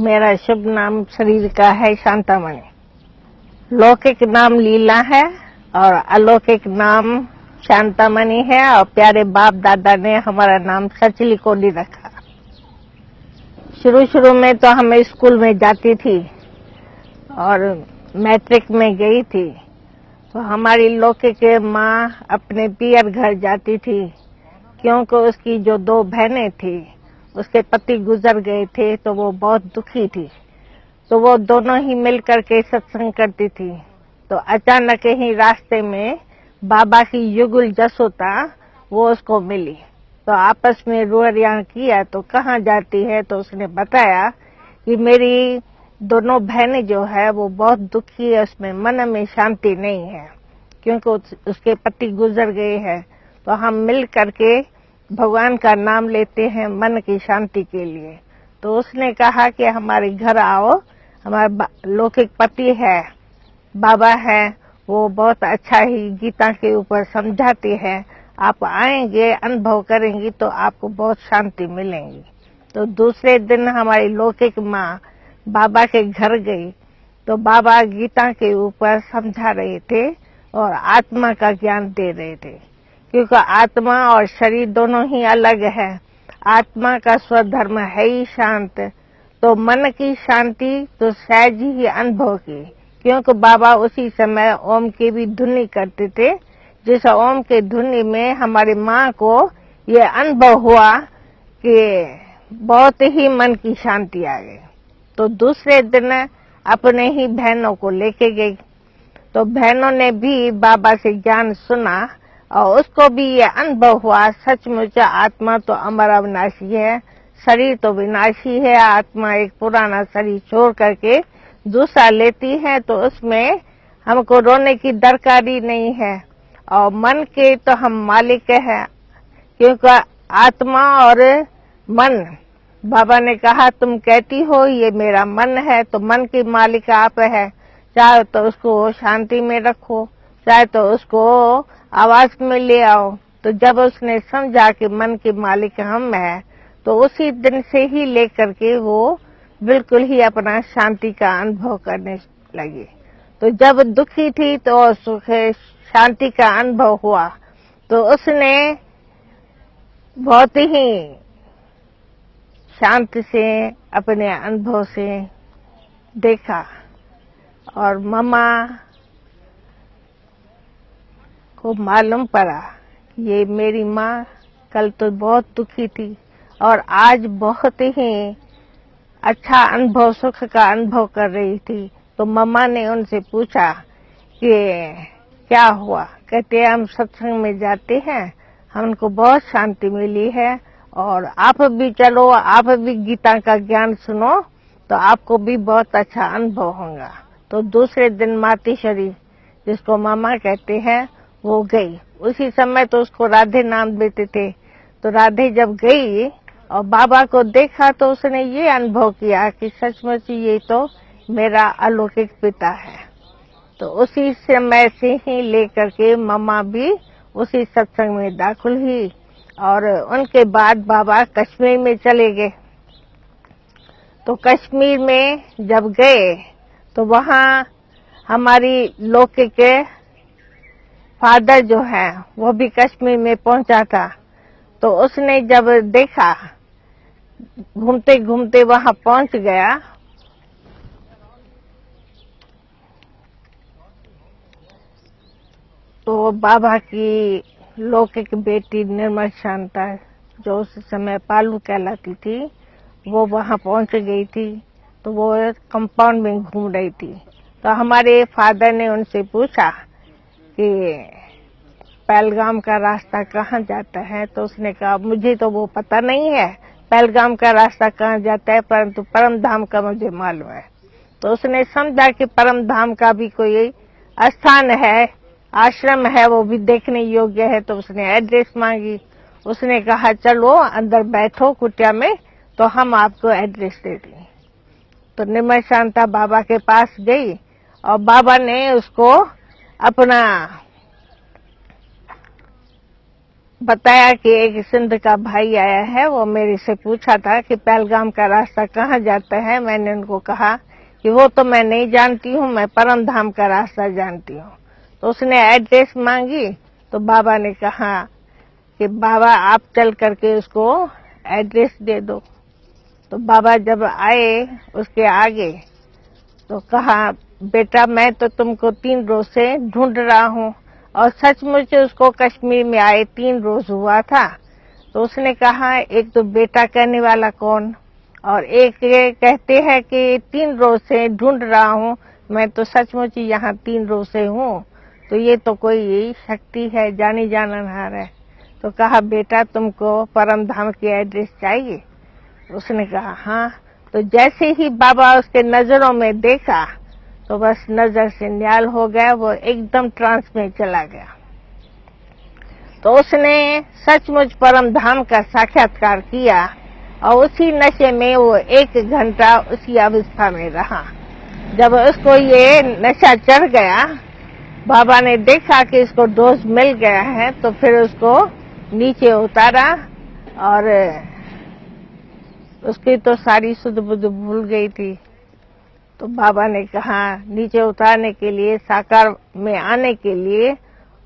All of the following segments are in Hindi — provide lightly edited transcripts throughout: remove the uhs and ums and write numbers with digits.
मेरा शुभ नाम शरीर का है शांतामणि। लौकिक नाम लीला है और अलौकिक नाम शांतामणि है और प्यारे बाप दादा ने हमारा नाम सचली कोडी रखा। शुरू में तो हम स्कूल में जाती थी और मैट्रिक में गई थी तो हमारी लौकिक माँ अपने पियर घर जाती थी, क्योंकि उसकी जो 2 बहनें थी उसके पति गुजर गए थे तो वो बहुत दुखी थी। तो वो दोनों ही मिल करके सत्संग करती थी। तो अचानक ही रास्ते में बाबा की युगल जसोता वो उसको मिली, तो आपस में रुआरियां किया तो कहाँ जाती है, तो उसने बताया कि मेरी दोनों बहनें जो है वो बहुत दुखी है, उसमें मन में शांति नहीं है क्योंकि उसके पति गुजर गए हैं। तो हम मिल करके भगवान का नाम लेते हैं मन की शांति के लिए। तो उसने कहा कि हमारे घर आओ, हमारा लौकिक पति है, बाबा है, वो बहुत अच्छा ही गीता के ऊपर समझाते हैं, आप आएंगे अनुभव करेंगी तो आपको बहुत शांति मिलेंगी। तो दूसरे दिन हमारी लौकिक माँ बाबा के घर गई तो बाबा गीता के ऊपर समझा रहे थे और आत्मा का ज्ञान दे रहे थे, क्योंकि आत्मा और शरीर दोनों ही अलग है। आत्मा का स्वधर्म है ही शांत, तो मन की शांति तो सहज ही अनुभव की, क्योंकि बाबा उसी समय ओम की भी धुनी करते थे। जिस ओम के धुनी में हमारी माँ को ये अनुभव हुआ कि बहुत ही मन की शांति आ गई। तो दूसरे दिन अपने ही बहनों को लेके गई, तो बहनों ने भी बाबा से ज्ञान सुना और उसको भी ये अनुभव हुआ सचमुच आत्मा तो अमर अविनाशी है, शरीर तो विनाशी है। आत्मा एक पुराना शरीर छोड़ करके दूसरा लेती है तो उसमें हमको रोने की दरकारी नहीं है। और मन के तो हम मालिक हैं, क्योंकि आत्मा और मन, बाबा ने कहा तुम कहती हो ये मेरा मन है, तो मन की मालिक आप है। चाहे तो उसको शांति में रखो, चाहे तो उसको आवाज में ले आओ। तो जब उसने समझा कि मन के मालिक हम हैं, तो उसी दिन से ही लेकर के वो बिल्कुल ही अपना शांति का अनुभव करने लगी। तो जब दुखी थी तो सुख शांति का अनुभव हुआ, तो उसने बहुत ही शांति से अपने अनुभव से देखा। और मम्मा को मालूम पड़ा ये मेरी माँ कल तो बहुत दुखी थी और आज बहुत ही अच्छा अनुभव, सुख का अनुभव कर रही थी। तो मम्मा ने उनसे पूछा कि क्या हुआ। कहते हम सत्संग में जाते हैं, हमको बहुत शांति मिली है और आप भी चलो, आप भी गीता का ज्ञान सुनो तो आपको भी बहुत अच्छा अनुभव होगा। तो दूसरे दिन मातीश्वरी, जिसको मामा कहते हैं, वो गई। उसी समय तो उसको राधे नाम देते थे। तो राधे जब गई और बाबा को देखा तो उसने ये अनुभव किया कि सचमुच ये तो मेरा अलौकिक पिता है। तो उसी समय से ही लेकर के मामा भी उसी सत्संग में दाखिल हुई और उनके बाद बाबा कश्मीर में चले गए। तो कश्मीर में जब गए तो वहाँ हमारी लौकिक फादर जो है वो भी कश्मीर में पहुंचा था। तो उसने जब देखा, घूमते घूमते वहां पहुंच गया, तो बाबा की लौकिक बेटी निर्मल शांता, जो उस समय पालू कहलाती थी, वो वहां पहुंच गई थी। तो वो कंपाउंड में घूम रही थी। तो हमारे फादर ने उनसे पूछा कि पहलगाम का रास्ता कहाँ जाता है। तो उसने कहा मुझे तो वो पता नहीं है पहलगाम का रास्ता कहाँ जाता है, परंतु परम धाम का मुझे मालूम है। तो उसने समझा कि परम धाम का भी कोई स्थान है, आश्रम है, वो भी देखने योग्य है। तो उसने एड्रेस मांगी। उसने कहा चलो अंदर बैठो कुटिया में, तो हम आपको एड्रेस दे देंगे। तो निर्मल शांता बाबा के पास गई और बाबा ने उसको अपना बताया कि एक सिंध का भाई आया है, वो मेरे से पूछा था कि पहलगाम का रास्ता कहाँ जाता है। मैंने उनको कहा कि वो तो मैं नहीं जानती हूँ, मैं परम धाम का रास्ता जानती हूँ। तो उसने एड्रेस मांगी, तो बाबा ने कहा कि बाबा आप चल करके उसको एड्रेस दे दो। तो बाबा जब आए उसके आगे तो कहा, बेटा मैं तो तुमको 3 रोज से ढूंढ रहा हूँ, और सचमुच उसको कश्मीर में आए 3 रोज हुआ था। तो उसने कहा, एक तो बेटा कहने वाला कौन, और एक ये कहते हैं कि 3 रोज से ढूंढ रहा हूँ, मैं तो सचमुच यहाँ 3 रोज से हूँ, तो ये तो कोई शक्ति है, जानी जाननहार है। तो कहा, बेटा तुमको परम धाम की एड्रेस चाहिए? उसने कहा हाँ। तो जैसे ही बाबा उसके नजरों में देखा तो बस नजर से न्याल हो गया, वो एकदम ट्रांस में चला गया। तो उसने सचमुच परम धाम का साक्षात्कार किया, और उसी नशे में वो 1 घंटा उसी अवस्था में रहा। जब उसको ये नशा चढ़ गया, बाबा ने देखा कि इसको डोज मिल गया है, तो फिर उसको नीचे उतारा, और उसकी तो सारी सुध बुध भूल गई थी। तो बाबा ने कहा, नीचे उतारने के लिए, साकार में आने के लिए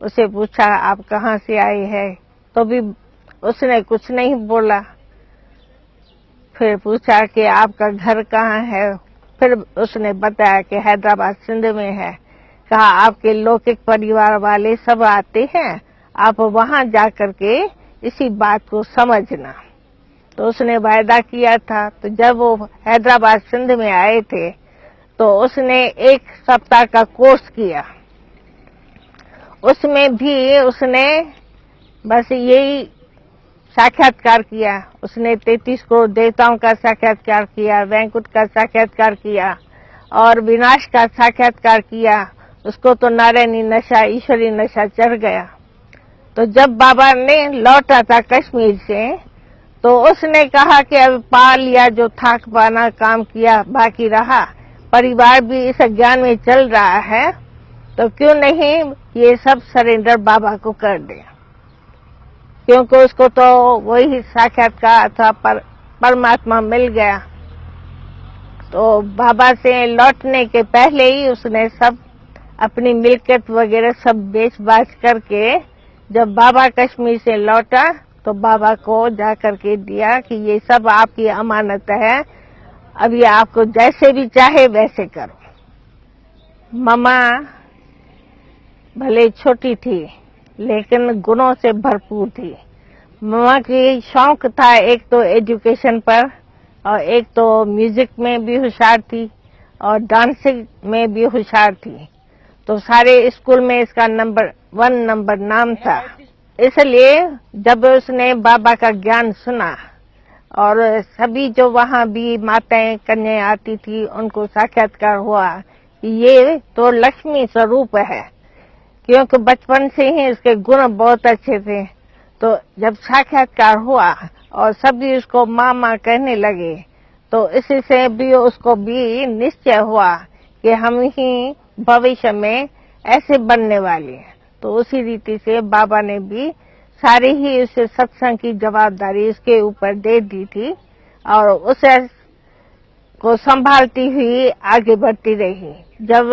उसे पूछा, आप कहाँ से आए हैं? तो भी उसने कुछ नहीं बोला। फिर पूछा कि आपका घर कहाँ है? फिर उसने बताया कि हैदराबाद सिंध में है। कहा, आपके लौकिक परिवार वाले सब आते हैं, आप वहां जाकर के इसी बात को समझना। तो उसने वायदा किया था। तो जब वो हैदराबाद सिंध में आए थे तो उसने 1 सप्ताह का कोर्स किया। उसमें भी उसने बस यही साक्षात्कार किया। उसने 33 करोड़ देवताओं का साक्षात्कार किया, वैकुंठ का साक्षात्कार किया, और विनाश का साक्षात्कार किया। उसको तो नारायणी नशा, ईश्वरी नशा चढ़ गया। तो जब बाबा ने लौटा था कश्मीर से, तो उसने कहा कि अब पा लिया जो था पाना, काम किया, बाकी रहा, परिवार भी इस ज्ञान में चल रहा है, तो क्यों नहीं ये सब सरेंडर बाबा को कर दे। क्योंकि उसको तो वही साक्षात्कार था, परमात्मा मिल गया। तो बाबा से लौटने के पहले ही उसने सब अपनी मिल्कियत वगैरह सब बेच बाच करके, जब बाबा कश्मीर से लौटा तो बाबा को जा करके दिया कि ये सब आपकी अमानत है, अब ये आपको जैसे भी चाहे वैसे करो। मम्मा भले छोटी थी लेकिन गुणों से भरपूर थी। मम्मा की शौक था एक तो एजुकेशन पर, और एक तो म्यूजिक में भी होशियार थी, और डांसिंग में भी होशियार थी। तो सारे स्कूल में इसका नंबर 1 नंबर नाम था। इसलिए जब उसने बाबा का ज्ञान सुना, और सभी जो वहाँ भी माताएं कन्याएं आती थी, उनको साक्षात्कार हुआ कि ये तो लक्ष्मी स्वरूप है, क्योंकि बचपन से ही इसके गुण बहुत अच्छे थे। तो जब साक्षात्कार हुआ और सभी उसको माँ माँ कहने लगे, तो इसी से भी उसको भी निश्चय हुआ कि हम ही भविष्य में ऐसे बनने वाले हैं। तो उसी रीति से बाबा ने भी सारी ही उसे सत्संग की जवाबदारी उसके ऊपर दे दी थी, और उसे को संभालती हुई आगे बढ़ती रही। जब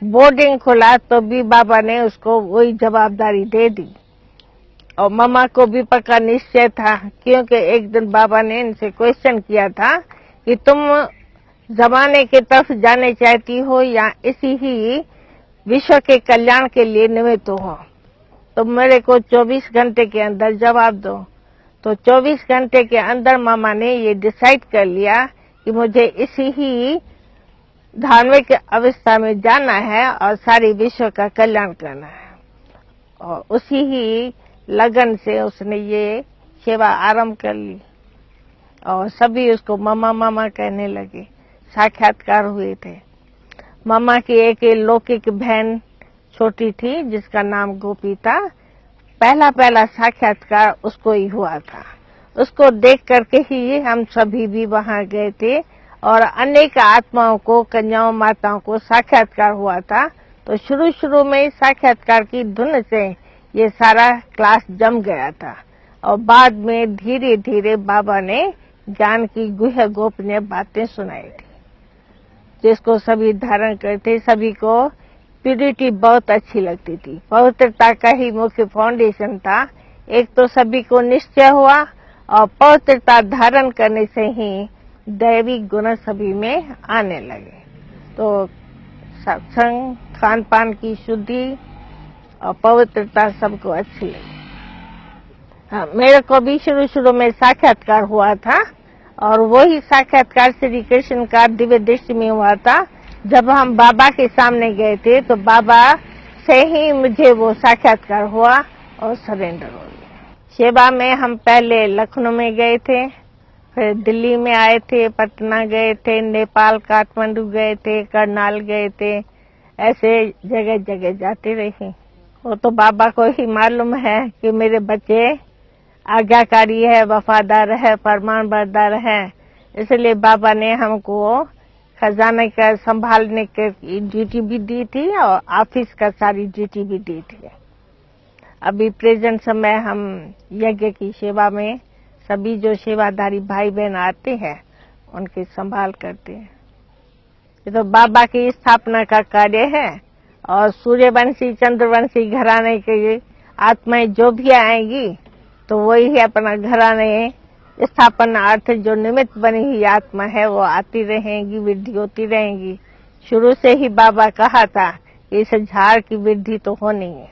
बोर्डिंग खुला तो भी बाबा ने उसको वही जवाबदारी दे दी, और मम्मा को भी पक्का निश्चय था, क्योंकि एक दिन बाबा ने इनसे क्वेश्चन किया था कि तुम जमाने की तरफ जाने चाहती हो या इसी ही विश्व के कल्याण के लिए निमित्त हो, तो मेरे को 24 घंटे के अंदर जवाब दो। तो 24 घंटे के अंदर मामा ने ये डिसाइड कर लिया कि मुझे इसी ही धार्मिक अवस्था में जाना है और सारी विश्व का कल्याण करना है। और उसी ही लगन से उसने ये सेवा आरंभ कर ली, और सभी उसको मामा मामा कहने लगे। साक्षात्कार हुए थे। मामा की एक लौकिक बहन छोटी थी जिसका नाम गोपी था। पहला साक्षात्कार उसको ही हुआ था। उसको देख करके ही हम सभी भी वहां गए थे, और अनेक आत्माओं को, कन्याओं माताओं को साक्षात्कार हुआ था। तो शुरू में साक्षात्कार की धुन से ये सारा क्लास जम गया था। और बाद में धीरे धीरे बाबा ने ज्ञान की गुह्य गोपनीय बातें सुनाई थी, जिसको सभी धारण करते। सभी को प्यूरिटी बहुत अच्छी लगती थी। पवित्रता का ही मुख्य फाउंडेशन था। एक तो सभी को निश्चय हुआ और पवित्रता धारण करने से ही दैविक गुण सभी में आने लगे। तो सत्संग, खान पान की शुद्धि और पवित्रता सबको अच्छी लगी। हाँ, मेरे को भी शुरू में साक्षात्कार हुआ था और वही साक्षात्कार श्री कृष्ण का दिव्य दृष्टि में हुआ था। जब हम बाबा के सामने गए थे तो बाबा से ही मुझे वो साक्षात्कार हुआ और सरेंडर हो गया। सेवा में हम पहले लखनऊ में गए थे, फिर दिल्ली में आए थे, पटना गए थे, नेपाल काठमांडू गए थे, करनाल गए थे। ऐसे जगह जगह जाते रहे। वो तो बाबा को ही मालूम है कि मेरे बच्चे आज्ञाकारी है, वफादार है, फरमान बरदार है। इसलिए बाबा ने हमको खजाने का संभालने की ड्यूटी भी दी थी और ऑफिस का सारी ड्यूटी भी दी थी। अभी प्रेजेंट समय हम यज्ञ की सेवा में सभी जो सेवादारी भाई बहन आते हैं उनकी संभाल करते हैं। ये तो बाबा की स्थापना का कार्य है और सूर्यवंशी चंद्रवंशी घराने की आत्माएं जो भी आएंगी तो वही अपना घराने स्थापनार्थ जो निमित्त बनी हुई आत्मा है वो आती रहेंगी, वृद्धि होती रहेंगी। शुरू से ही बाबा कहा था कि इस झाड़ की वृद्धि तो होनी है।